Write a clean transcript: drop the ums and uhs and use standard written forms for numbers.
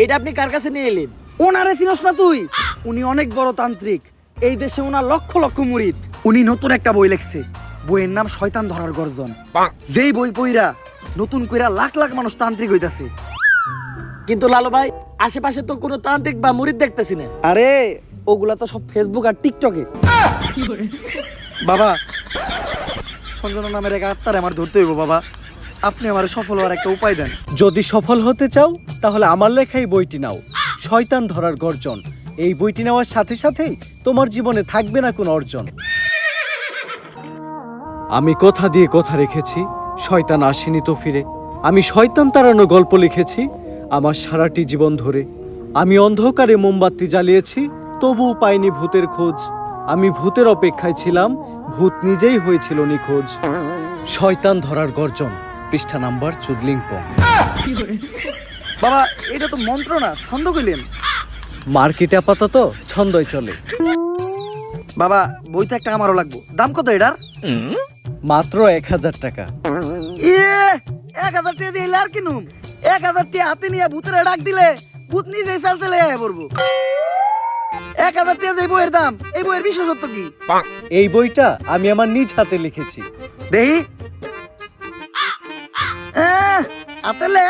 এটা আপনি কার কাছে নিয়ে এলেন? ওনারে চিনস না তুই? উনি অনেক বড় তান্ত্রিক, এই দেশে ওনার লক্ষ লক্ষ মুরিদ। উনি নতুন একটা বই লিখছে, বইয়ের নাম শয়তান ধরার গর্জন। যেই বই পইরা নতুন কইরা লাখ লাখ মানুষ তান্ত্রিক হইতাছে। কিন্তু লালু ভাই, আশেপাশে তো কোনো তান্ত্রিক বা মুরিদ দেখতেছি না। আরে ওগুলা তো সব ফেসবুক আর টিকটকে। বাবা, সঞ্জনা নামের এক আত্মারে আমার ধরতে হইব বাবা, আপনি আমার সফল হওয়ার একটা উপায় দেন। যদি সফল হতে চাও তাহলে আমার লেখাই বইটি নাও, শয়তান ধরার গর্জন। এই বইটি নেওয়ার সাথে সাথেই তোমার জীবনে থাকবে না কোনো অর্জন। আমি কথা দিয়ে কথা রেখেছি, শয়তান আসেনি তো ফিরে। আমি শয়তান তাড়ানো গল্প লিখেছি আমার সারাটি জীবন ধরে। আমি অন্ধকারে মোমবাতি জ্বালিয়েছি, তবুও পাইনি ভূতের খোঁজ। আমি ভূতের অপেক্ষায় ছিলাম, ভূত নিজেই হয়েছিল নিখোঁজ। শয়তান ধরার গর্জন, পৃষ্ঠা নাম্বার চুদলিংপং। বাবা, এটা তো মন্ত্র না, ছন্দ কইলেন। মার্কেটে আপাতত ছন্দই চলে। বাবা, বইটা একটা আমারও লাগবো, দাম কত এটার? মাত্র 1000 টাকা। ইয়ে, 1000 টাকা দিয়ে আর কিনুম? 1000 টাকা হাতে নিয়ে ভূতের ডাক দিলে ভূত নিজেই চাল চলে আয় পড়বো। 1000 টাকা দিয়ে বইয়ের দাম, এই বইয়ের বিশেষত্ব কি? এই বইটা আমি আমার নিজ হাতে লিখেছি। দেহি হাতে লে